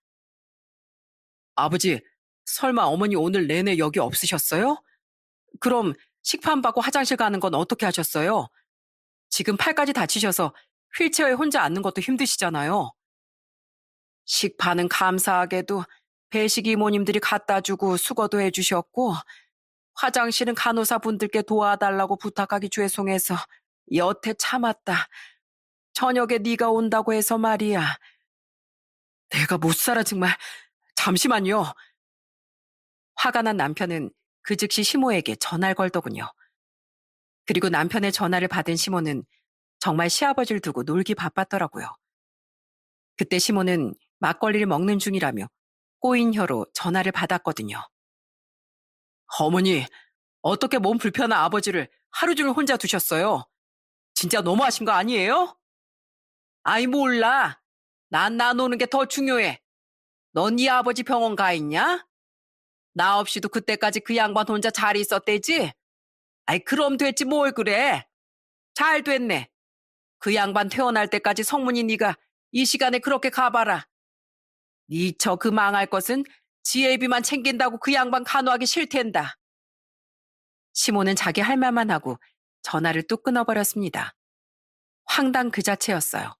[SPEAKER 1] 아버지, 설마 어머니 오늘 내내 여기 없으셨어요? 그럼 식판 받고 화장실 가는 건 어떻게 하셨어요? 지금 팔까지 다치셔서 휠체어에 혼자 앉는 것도 힘드시잖아요. 식판은 감사하게도 배식 이모님들이 갖다 주고 수거도 해주셨고, 화장실은 간호사 분들께 도와달라고 부탁하기 죄송해서 여태 참았다. 저녁에 네가 온다고 해서 말이야. 내가 못 살아 정말. 잠시만요. 화가 난 남편은 그 즉시 시모에게 전화를 걸더군요. 그리고 남편의 전화를 받은 시모는 정말 시아버지를 두고 놀기 바빴더라고요. 그때 시모는 막걸리를 먹는 중이라며 꼬인 혀로 전화를 받았거든요. 어머니, 어떻게 몸 불편한 아버지를 하루 종일 혼자 두셨어요? 진짜 너무하신 거 아니에요? 아이 몰라. 난 나 노는 게 더 중요해. 넌 네 아버지 병원 가 있냐? 나 없이도 그때까지 그 양반 혼자 잘 있었대지? 아이 그럼 됐지 뭘 그래. 잘 됐네. 그 양반 퇴원할 때까지 성문이 네가 이 시간에 그렇게 가봐라. 네 저 그 망할 것은 지혜비만 챙긴다고 그 양반 간호하기 싫댄다. 시모는 자기 할 말만 하고 전화를 뚝 끊어버렸습니다. 황당 그 자체였어요.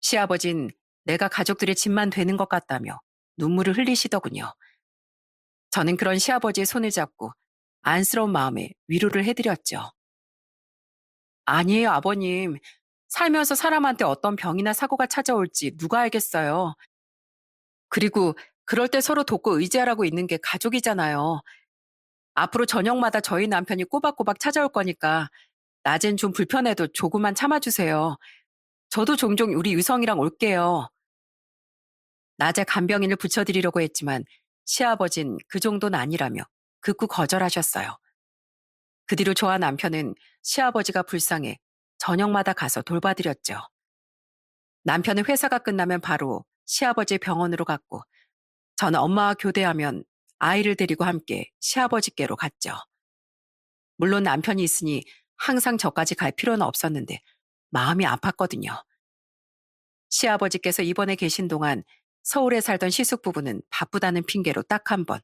[SPEAKER 1] 시아버진 내가 가족들의 짐만 되는 것 같다며 눈물을 흘리시더군요. 저는 그런 시아버지의 손을 잡고 안쓰러운 마음에 위로를 해드렸죠. 아니에요, 아버님. 살면서 사람한테 어떤 병이나 사고가 찾아올지 누가 알겠어요. 그리고 그럴 때 서로 돕고 의지하라고 있는 게 가족이잖아요. 앞으로 저녁마다 저희 남편이 꼬박꼬박 찾아올 거니까 낮엔 좀 불편해도 조금만 참아주세요. 저도 종종 우리 유성이랑 올게요. 낮에 간병인을 붙여드리려고 했지만 시아버진 그 정도는 아니라며 극구 거절하셨어요. 그 뒤로 저와 남편은 시아버지가 불쌍해 저녁마다 가서 돌봐드렸죠. 남편은 회사가 끝나면 바로 시아버지 병원으로 갔고 저는 엄마와 교대하면 아이를 데리고 함께 시아버지께로 갔죠. 물론 남편이 있으니 항상 저까지 갈 필요는 없었는데 마음이 아팠거든요. 시아버지께서 입원해 계신 동안 서울에 살던 시숙 부부는 바쁘다는 핑계로 딱 한 번,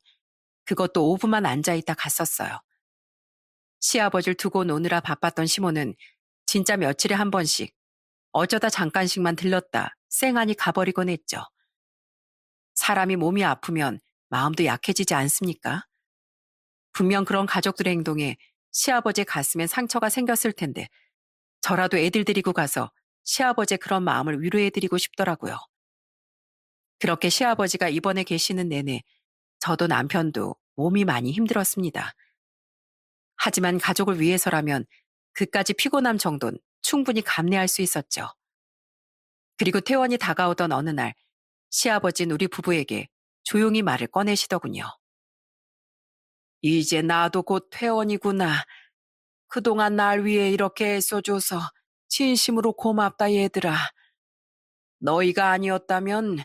[SPEAKER 1] 그것도 5분만 앉아있다 갔었어요. 시아버지를 두고 노느라 바빴던 시모는 진짜 며칠에 한 번씩 어쩌다 잠깐씩만 들렀다 쌩하니 가버리곤 했죠. 사람이 몸이 아프면 마음도 약해지지 않습니까? 분명 그런 가족들의 행동에 시아버지 가슴엔 상처가 생겼을 텐데 저라도 애들 데리고 가서 시아버지의 그런 마음을 위로해드리고 싶더라고요. 그렇게 시아버지가 입원해 계시는 내내 저도 남편도 몸이 많이 힘들었습니다. 하지만 가족을 위해서라면 그까지 피곤함 정도는 충분히 감내할 수 있었죠. 그리고 퇴원이 다가오던 어느 날 시아버지는 우리 부부에게 조용히 말을 꺼내시더군요. 이제 나도 곧 퇴원이구나. 그동안 날 위해 이렇게 애써줘서 진심으로 고맙다 얘들아. 너희가 아니었다면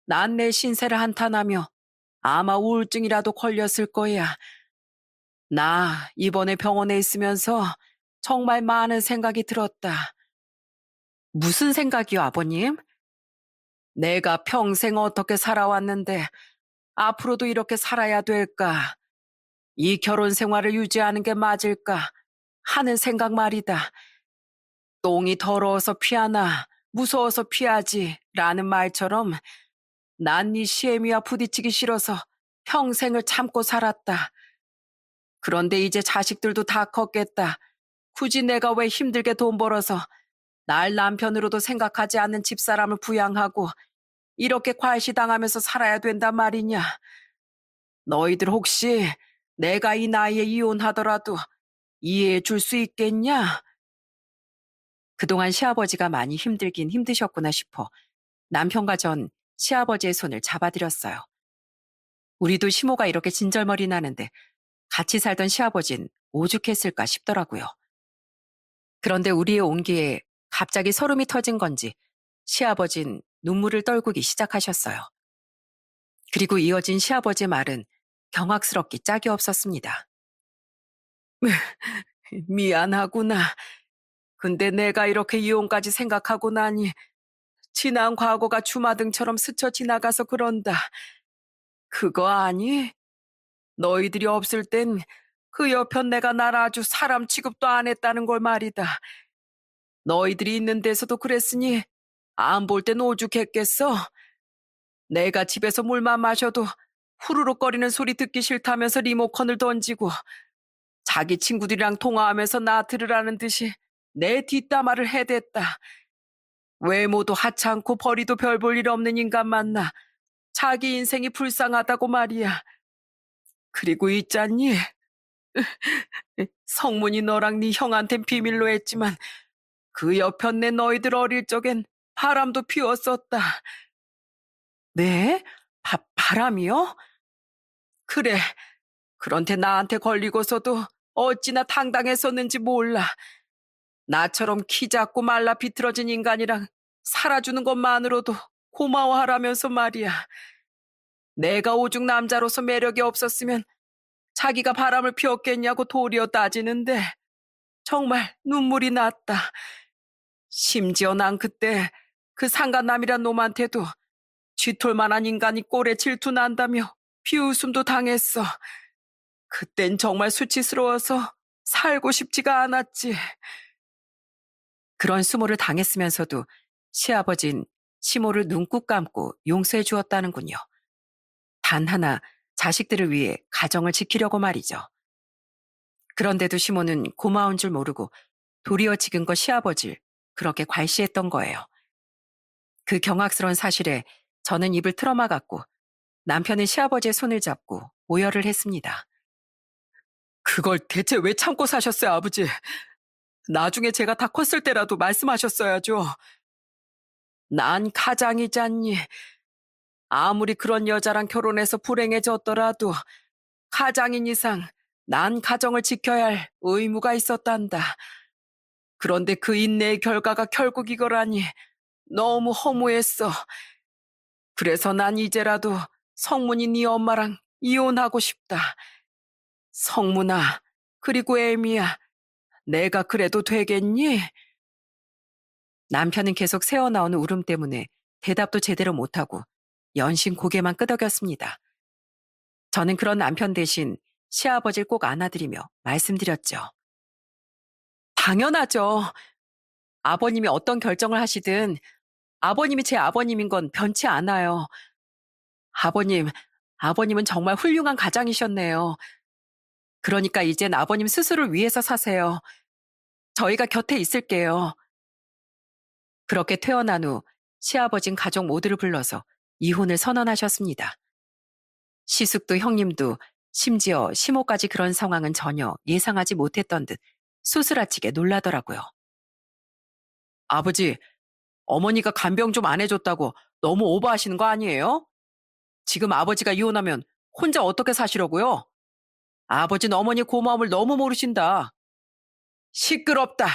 [SPEAKER 1] 난 내 신세를 한탄하며 아마 우울증이라도 걸렸을 거야. 나 이번에 병원에 있으면서 정말 많은 생각이 들었다. 무슨 생각이요, 아버님? 내가 평생 어떻게 살아왔는데 앞으로도 이렇게 살아야 될까? 이 결혼 생활을 유지하는 게 맞을까 하는 생각 말이다. 똥이 더러워서 피하나 무서워서 피하지 라는 말처럼 난 네 시애미와 부딪히기 싫어서 평생을 참고 살았다. 그런데 이제 자식들도 다 컸겠다. 굳이 내가 왜 힘들게 돈 벌어서 날 남편으로도 생각하지 않는 집사람을 부양하고 이렇게 과시당하면서 살아야 된단 말이냐. 너희들 혹시 내가 이 나이에 이혼하더라도 이해해 줄 수 있겠냐? 그동안 시아버지가 많이 힘들긴 힘드셨구나 싶어 남편과 전 시아버지의 손을 잡아드렸어요. 우리도 시모가 이렇게 진절머리 나는데 같이 살던 시아버진 오죽했을까 싶더라고요. 그런데 우리의 온기에 갑자기 소름이 터진 건지 시아버진 눈물을 떨구기 시작하셨어요. 그리고 이어진 시아버지의 말은 경악스럽기 짝이 없었습니다. 미안하구나. 근데 내가 이렇게 이혼까지 생각하고 나니 지난 과거가 주마등처럼 스쳐 지나가서 그런다. 그거 아니? 너희들이 없을 땐 그 옆편 내가 날 아주 사람 취급도 안 했다는 걸 말이다. 너희들이 있는 데서도 그랬으니 안 볼 땐 오죽했겠어? 내가 집에서 물만 마셔도 후루룩거리는 소리 듣기 싫다면서 리모컨을 던지고 자기 친구들이랑 통화하면서 나 들으라는 듯이 내 뒷담화를 해댔다. 외모도 하찮고 벌이도 별 볼 일 없는 인간 만나 자기 인생이 불쌍하다고 말이야. 그리고 있잖니. 성문이 너랑 네 형한텐 비밀로 했지만 그 옆편네 너희들 어릴 적엔 바람도 피웠었다. 네? 바람이요? 그래. 그런데 나한테 걸리고서도 어찌나 당당했었는지 몰라. 나처럼 키 작고 말라 비틀어진 인간이랑 살아주는 것만으로도 고마워하라면서 말이야. 내가 오죽 남자로서 매력이 없었으면 자기가 바람을 피웠겠냐고 도리어 따지는데 정말 눈물이 났다. 심지어 난 그때 그 상간남이란 놈한테도 쥐털만한 인간이 꼴에 질투난다며 비웃음도 당했어. 그땐 정말 수치스러워서 살고 싶지가 않았지. 그런 수모를 당했으면서도 시아버진 시모를 눈꾹 감고 용서해 주었다는군요. 단 하나 자식들을 위해 가정을 지키려고 말이죠. 그런데도 시모는 고마운 줄 모르고 도리어 지금껏 시아버지를 그렇게 괄시했던 거예요. 그 경악스러운 사실에 저는 입을 틀어막았고 남편은 시아버지의 손을 잡고 오열을 했습니다. 그걸 대체 왜 참고 사셨어요, 아버지? 나중에 제가 다 컸을 때라도 말씀하셨어야죠. 난 가장이잖니. 아무리 그런 여자랑 결혼해서 불행해졌더라도 가장인 이상 난 가정을 지켜야 할 의무가 있었단다. 그런데 그 인내의 결과가 결국 이거라니 너무 허무했어. 그래서 난 이제라도 성문이 네 엄마랑 이혼하고 싶다. 성문아, 그리고 애미야, 내가 그래도 되겠니? 남편은 계속 새어나오는 울음 때문에 대답도 제대로 못하고 연신 고개만 끄덕였습니다. 저는 그런 남편 대신 시아버지를 꼭 안아드리며 말씀드렸죠. 당연하죠. 아버님이 어떤 결정을 하시든 아버님이 제 아버님인 건 변치 않아요. 아버님, 아버님은 정말 훌륭한 가장이셨네요. 그러니까 이젠 아버님 스스로를 위해서 사세요. 저희가 곁에 있을게요. 그렇게 퇴원한 후 시아버진 가족 모두를 불러서 이혼을 선언하셨습니다. 시숙도 형님도 심지어 시모까지 그런 상황은 전혀 예상하지 못했던 듯 수스라치게 놀라더라고요. 아버지, 어머니가 간병 좀 안 해줬다고 너무 오버하시는 거 아니에요? 지금 아버지가 이혼하면 혼자 어떻게 사시려고요? 아버지는 어머니 고마움을 너무 모르신다. 시끄럽다.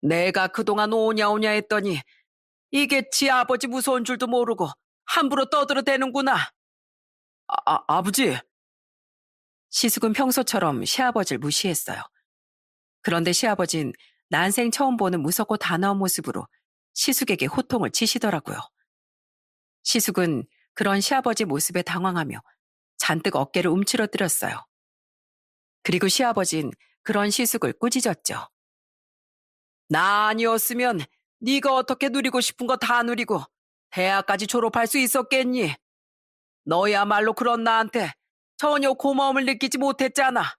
[SPEAKER 1] 내가 그동안 오냐오냐 했더니 이게 지 아버지 무서운 줄도 모르고 함부로 떠들어대는구나. 아버지. 시숙은 평소처럼 시아버지를 무시했어요. 그런데 시아버진 난생 처음 보는 무섭고 단아한 모습으로 시숙에게 호통을 치시더라고요. 시숙은 그런 시아버지 모습에 당황하며 잔뜩 어깨를 움츠러뜨렸어요. 그리고 시아버진 그런 시숙을 꾸짖었죠. 나 아니었으면 네가 어떻게 누리고 싶은 거 다 누리고 대학까지 졸업할 수 있었겠니? 너야말로 그런 나한테 전혀 고마움을 느끼지 못했잖아.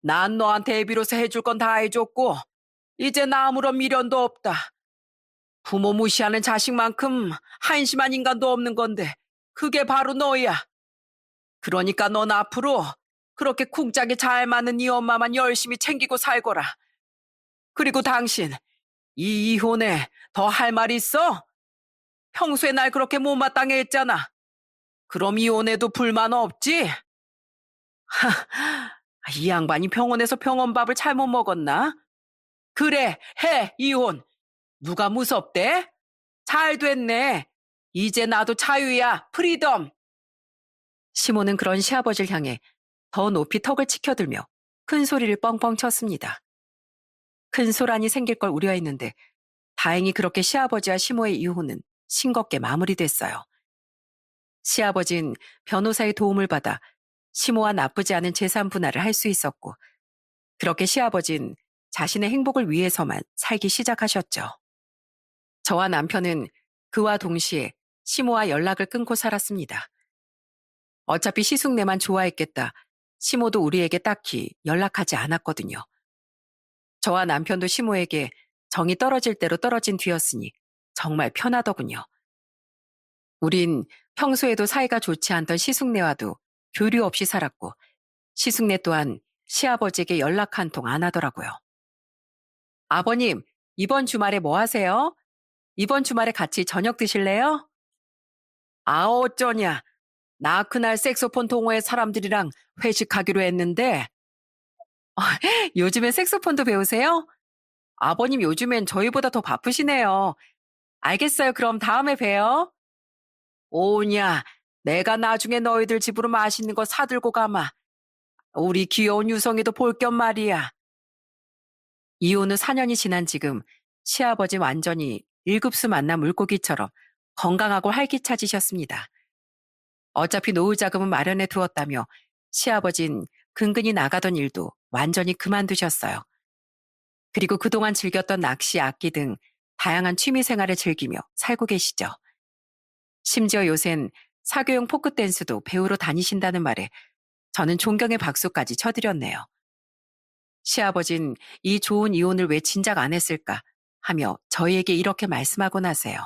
[SPEAKER 1] 난 너한테 애비로서 해줄 건 다 해줬고 이제 나 아무런 미련도 없다. 부모 무시하는 자식만큼 한심한 인간도 없는 건데 그게 바로 너야. 그러니까 넌 앞으로 그렇게 쿵짝이 잘 맞는 네 엄마만 열심히 챙기고 살거라. 그리고 당신, 이 이혼에 더 할 말 있어? 평소에 날 그렇게 못마땅해 했잖아. 그럼 이혼해도 불만 없지? 이 양반이 병원에서 병원밥을 잘못 먹었나? 그래, 해, 이혼. 누가 무섭대? 잘 됐네. 이제 나도 자유야, 프리덤. 시모는 그런 시아버지를 향해 더 높이 턱을 치켜들며 큰 소리를 뻥뻥 쳤습니다. 큰 소란이 생길 걸 우려했는데 다행히 그렇게 시아버지와 시모의 이혼은 싱겁게 마무리됐어요. 시아버진 변호사의 도움을 받아 시모와 나쁘지 않은 재산 분할을 할 수 있었고 그렇게 시아버진 자신의 행복을 위해서만 살기 시작하셨죠. 저와 남편은 그와 동시에 시모와 연락을 끊고 살았습니다. 어차피 시숙네만 좋아했겠다. 시모도 우리에게 딱히 연락하지 않았거든요. 저와 남편도 시모에게 정이 떨어질 대로 떨어진 뒤였으니 정말 편하더군요. 우린 평소에도 사이가 좋지 않던 시숙네와도 교류 없이 살았고 시숙네 또한 시아버지에게 연락 한 통 안 하더라고요. 아버님, 이번 주말에 뭐 하세요? 이번 주말에 같이 저녁 드실래요? 아, 어쩌냐. 나 그날 색소폰 동호회 사람들이랑 회식하기로 했는데 요즘엔 색소폰도 배우세요? 아버님 요즘엔 저희보다 더 바쁘시네요. 알겠어요. 그럼 다음에 봬요. 오냐, 내가 나중에 너희들 집으로 맛있는 거 사들고 가마. 우리 귀여운 유성이도 볼 겸 말이야. 이혼 후 4년이 지난 지금 시아버지 완전히 일급수 만난 물고기처럼 건강하고 활기차지셨습니다. 어차피 노후 자금은 마련해 두었다며 시아버진 근근히 나가던 일도 완전히 그만두셨어요. 그리고 그동안 즐겼던 낚시, 악기 등 다양한 취미 생활을 즐기며 살고 계시죠. 심지어 요샌 사교용 포크댄스도 배우러 다니신다는 말에 저는 존경의 박수까지 쳐드렸네요. 시아버진 이 좋은 이혼을 왜 진작 안 했을까 하며 저희에게 이렇게 말씀하곤 하세요.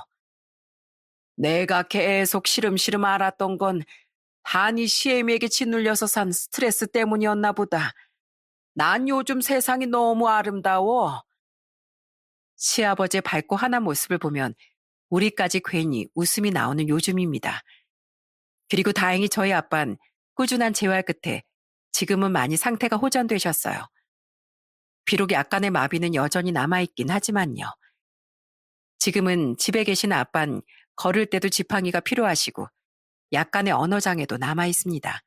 [SPEAKER 1] 내가 계속 시름시름 알았던 건 단이 시애미에게 짓눌려서 산 스트레스 때문이었나 보다. 난 요즘 세상이 너무 아름다워. 시아버지의 밝고 환한 모습을 보면 우리까지 괜히 웃음이 나오는 요즘입니다. 그리고 다행히 저희 아빠는 꾸준한 재활 끝에 지금은 많이 상태가 호전되셨어요. 비록 약간의 마비는 여전히 남아있긴 하지만요. 지금은 집에 계신 아빠는 걸을 때도 지팡이가 필요하시고 약간의 언어장애도 남아있습니다.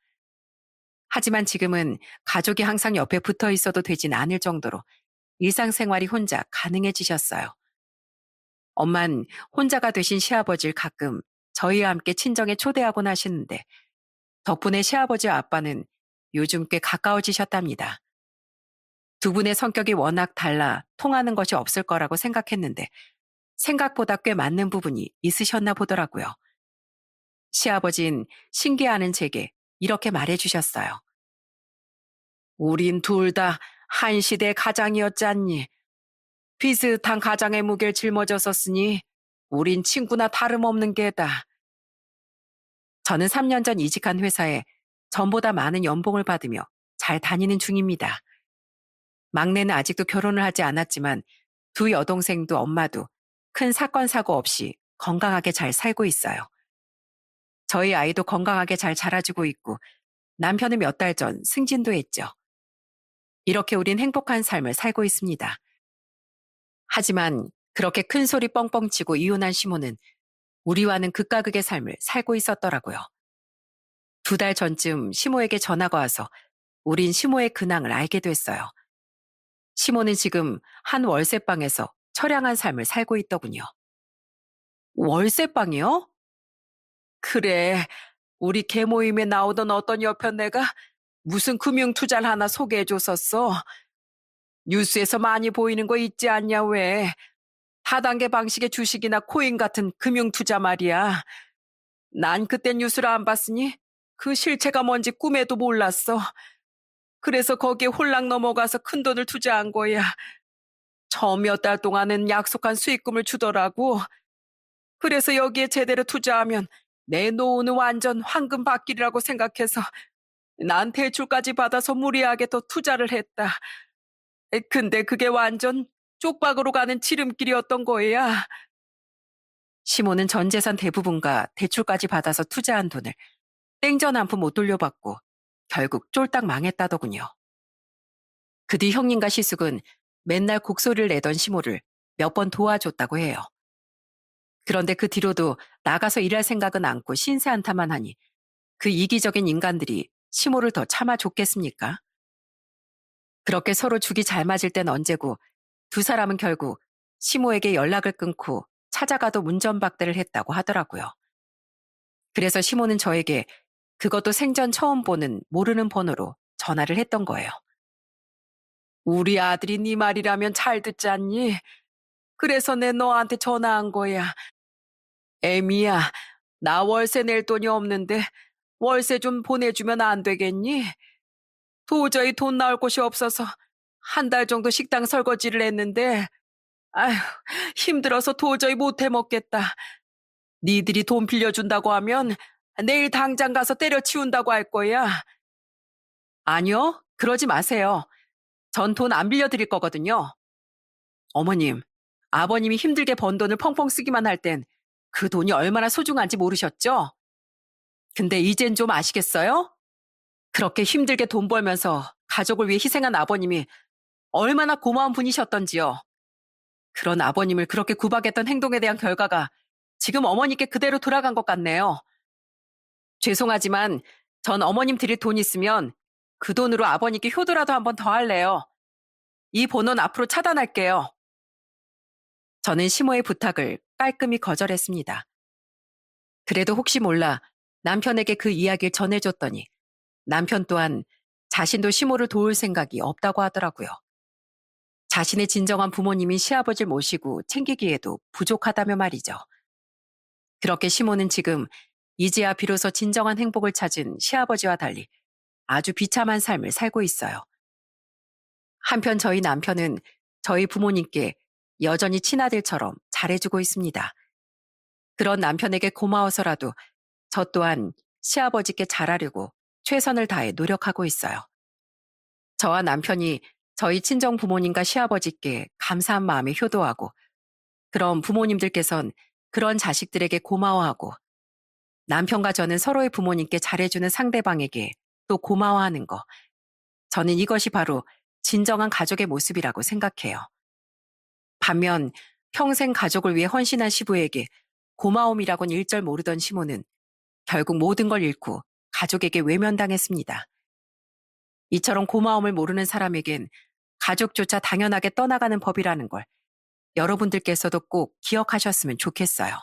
[SPEAKER 1] 하지만 지금은 가족이 항상 옆에 붙어 있어도 되진 않을 정도로 일상생활이 혼자 가능해지셨어요. 엄만 혼자가 되신 시아버지를 가끔 저희와 함께 친정에 초대하곤 하시는데 덕분에 시아버지와 아빠는 요즘 꽤 가까워지셨답니다. 두 분의 성격이 워낙 달라 통하는 것이 없을 거라고 생각했는데 생각보다 꽤 맞는 부분이 있으셨나 보더라고요. 시아버진 신기해하는 제게 이렇게 말해주셨어요. 우린 둘 다 한 시대 가장이었잖니. 비슷한 가장의 무게를 짊어졌었으니 우린 친구나 다름없는 게다. 저는 3년 전 이직한 회사에 전보다 많은 연봉을 받으며 잘 다니는 중입니다. 막내는 아직도 결혼을 하지 않았지만 두 여동생도 엄마도 큰 사건 사고 없이 건강하게 잘 살고 있어요. 저희 아이도 건강하게 잘 자라주고 있고 남편은 몇 달 전 승진도 했죠. 이렇게 우린 행복한 삶을 살고 있습니다. 하지만 그렇게 큰 소리 뻥뻥 치고 이혼한 시모는 우리와는 극과 극의 삶을 살고 있었더라고요. 2달 전쯤 시모에게 전화가 와서 우린 시모의 근황을 알게 됐어요. 시모는 지금 한 월세방에서 처량한 삶을 살고 있더군요. 월세방이요? 그래, 우리 개모임에 나오던 어떤 여편네가 무슨 금융 투자를 하나 소개해줬었어? 뉴스에서 많이 보이는 거 있지 않냐, 왜? 다단계 방식의 주식이나 코인 같은 금융 투자 말이야. 난 그때 뉴스를 안 봤으니 그 실체가 뭔지 꿈에도 몰랐어. 그래서 거기에 홀랑 넘어가서 큰 돈을 투자한 거야. 처음 몇 달 동안은 약속한 수익금을 주더라고. 그래서 여기에 제대로 투자하면 내 노후는 완전 황금 받길이라고 생각해서 난 대출까지 받아서 무리하게 더 투자를 했다. 근데 그게 완전 쪽박으로 가는 지름길이었던 거야. 시모는 전 재산 대부분과 대출까지 받아서 투자한 돈을 땡전 한 푼 못 돌려받고 결국 쫄딱 망했다더군요. 그 뒤 형님과 시숙은 맨날 곡소리를 내던 시모를 몇 번 도와줬다고 해요. 그런데 그 뒤로도 나가서 일할 생각은 않고 신세 한탄만 하니 그 이기적인 인간들이 시모를 더 참아줬겠습니까? 그렇게 서로 죽이 잘 맞을 땐 언제고 두 사람은 결국 시모에게 연락을 끊고 찾아가도 문전박대를 했다고 하더라고요. 그래서 시모는 저에게 그것도 생전 처음 보는 모르는 번호로 전화를 했던 거예요. 우리 아들이 네 말이라면 잘 듣지 않니? 그래서 내 너한테 전화한 거야. 애미야, 나 월세 낼 돈이 없는데 월세 좀 보내주면 안 되겠니? 도저히 돈 나올 곳이 없어서 한 달 정도 식당 설거지를 했는데 아휴, 힘들어서 도저히 못 해먹겠다. 니들이 돈 빌려준다고 하면 내일 당장 가서 때려치운다고 할 거야. 아니요, 그러지 마세요. 전 돈 안 빌려드릴 거거든요. 어머님, 아버님이 힘들게 번 돈을 펑펑 쓰기만 할 땐 그 돈이 얼마나 소중한지 모르셨죠? 근데 이젠 좀 아시겠어요? 그렇게 힘들게 돈 벌면서 가족을 위해 희생한 아버님이 얼마나 고마운 분이셨던지요. 그런 아버님을 그렇게 구박했던 행동에 대한 결과가 지금 어머니께 그대로 돌아간 것 같네요. 죄송하지만 전 어머님 드릴 돈 있으면 그 돈으로 아버님께 효도라도 한번 더 할래요. 이 번호는 앞으로 차단할게요. 저는 시모의 부탁을 깔끔히 거절했습니다. 그래도 혹시 몰라 남편에게 그 이야기를 전해줬더니 남편 또한 자신도 시모를 도울 생각이 없다고 하더라고요. 자신의 진정한 부모님인 시아버지를 모시고 챙기기에도 부족하다며 말이죠. 그렇게 시모는 지금 이제야 비로소 진정한 행복을 찾은 시아버지와 달리 아주 비참한 삶을 살고 있어요. 한편 저희 남편은 저희 부모님께 여전히 친아들처럼 잘해주고 있습니다. 그런 남편에게 고마워서라도 저 또한 시아버지께 잘하려고 최선을 다해 노력하고 있어요. 저와 남편이 저희 친정 부모님과 시아버지께 감사한 마음에 효도하고 그럼 부모님들께선 그런 자식들에게 고마워하고 남편과 저는 서로의 부모님께 잘해주는 상대방에게 또 고마워하는 거. 저는 이것이 바로 진정한 가족의 모습이라고 생각해요. 반면 평생 가족을 위해 헌신한 시부에게 고마움이라곤 일절 모르던 시모는 결국 모든 걸 잃고 가족에게 외면당했습니다. 이처럼 고마움을 모르는 사람에겐 가족조차 당연하게 떠나가는 법이라는 걸 여러분들께서도 꼭 기억하셨으면 좋겠어요.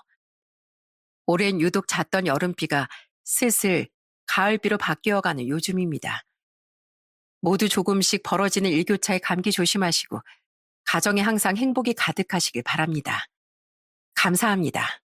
[SPEAKER 1] 올해는 유독 잦던 여름비가 슬슬 가을비로 바뀌어가는 요즘입니다. 모두 조금씩 벌어지는 일교차에 감기 조심하시고 가정에 항상 행복이 가득하시길 바랍니다. 감사합니다.